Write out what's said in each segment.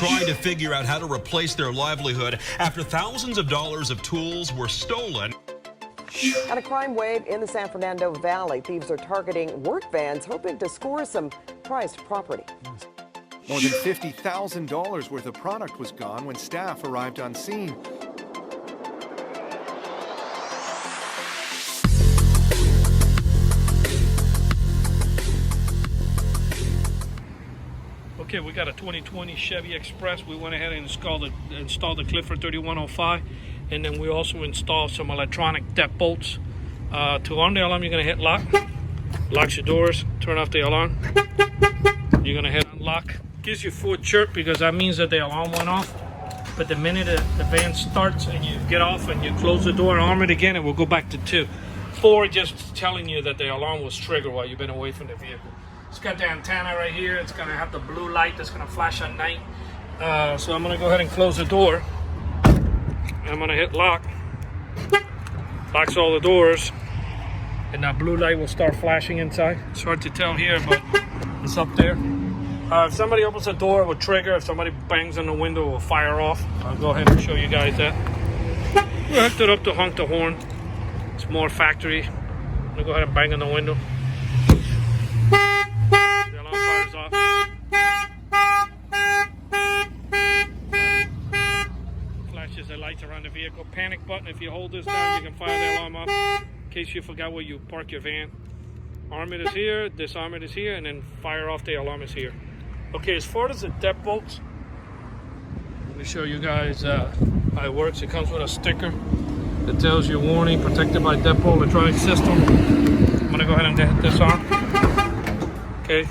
trying to figure out how to replace their livelihood after thousands of dollars of tools were stolen. At a crime wave in the San Fernando Valley, thieves are targeting work vans, hoping to score some prized property. More than $50,000 worth of product was gone when staff arrived on scene. Okay, we got a 2020 Chevy Express. We went ahead and installed the Clifford 3105, and then we also installed some electronic deadbolts. To on the alarm, you're gonna hit lock. Locks your doors. Turn off the alarm. You're gonna hit unlock. Gives you full chirp because that means that the alarm went off. But the minute the van starts and you get off and you close the door and arm it again, it will go back to 2. 4 just telling you that the alarm was triggered while you've been away from the vehicle. It's got the antenna right here. It's gonna have the blue light that's gonna flash at night. So I'm gonna go ahead and close the door. I'm gonna hit lock. Locks all the doors, and that blue light will start flashing inside. It's hard to tell here, but it's up there. If somebody opens the door, it will trigger. If somebody bangs on the window, it will fire off. I'll go ahead and show you guys that. We hooked it up to honk the horn. It's more factory. I'm gonna go ahead and bang on the window. The alarm fires off. Flashes the lights around the vehicle. Panic button. If you hold this down, you can fire the alarm off in case you forgot where you park your van. Arm it is here, disarm it is here, and then fire off the alarm is here. Okay, as far as the deadbolts, let me show you guys how it works. It comes with a sticker that tells you warning, protected by Deadbolt electronic system. I'm gonna go ahead and hit disarm. Okay.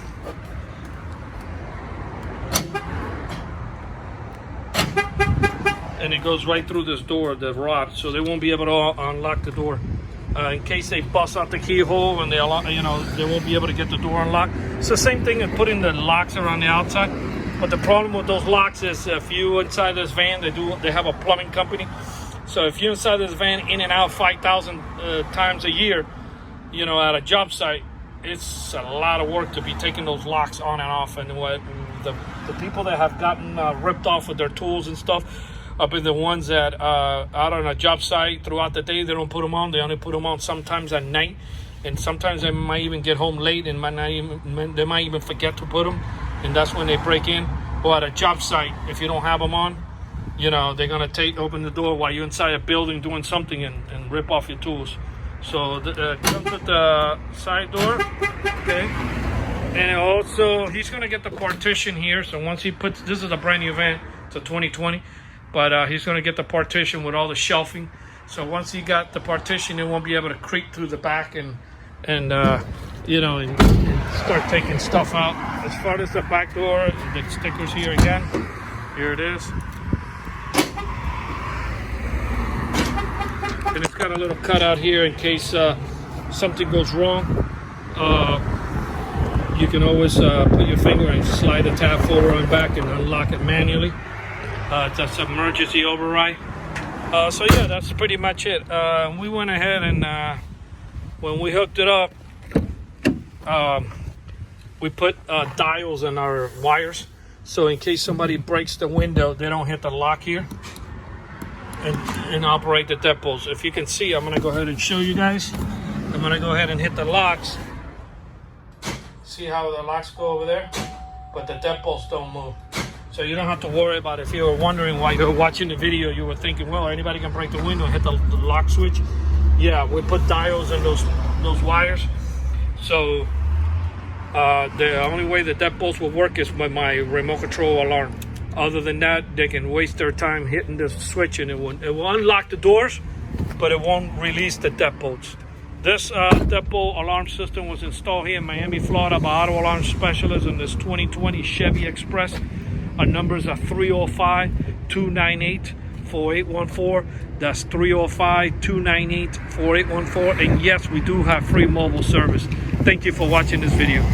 And it goes right through this door, the rod, so they won't be able to unlock the door. In case they bust out the keyhole and they won't be able to get the door unlocked. It's the same thing as putting the locks around the outside. But the problem with those locks is if you inside this van, they have a plumbing company. So if you're inside this van in and out 5,000 times a year, at a job site, it's a lot of work to be taking those locks on and off. And what the people that have gotten ripped off with their tools and stuff have been the ones that out on a job site throughout the day, they don't put them on. They only put them on sometimes at night, and sometimes they might even get home late and they might even forget to put them, and that's when they break in. Or at a job site, if you don't have them on, they're gonna open the door while you're inside a building doing something and rip off your tools. So it comes with the side door, okay. And also he's gonna get the partition here. So once he puts, this is a brand new van, it's a 2020. But he's going to get the partition with all the shelving. So once he got the partition, it won't be able to creep through the back and start taking stuff out. As far as the back door, the stickers here again. Here it is. And it's got a little cutout here in case something goes wrong. You can always put your finger and slide the tab forward and back and unlock it manually. That's an emergency override. So yeah, that's pretty much it. We went ahead and when we hooked it up, we put dials in our wires. So in case somebody breaks the window, they don't hit the lock here and operate the deadbolts. If you can see, I'm gonna go ahead and show you guys. I'm gonna go ahead and hit the locks. See how the locks go over there? But the deadbolts don't move. So you don't have to worry about it. If you were wondering why you were watching the video, you were thinking, well, anybody can break the window and hit the lock switch. Yeah, we put dials in those wires. So the only way the deadbolts will work is with my remote control alarm. Other than that, they can waste their time hitting the switch and it will unlock the doors, but it won't release the deadbolts. This deadbolt alarm system was installed here in Miami, Florida by auto alarm specialists in this 2020 Chevy Express. Our numbers are 305-298-4814. That's 305-298-4814. And yes, we do have free mobile service. Thank you for watching this video.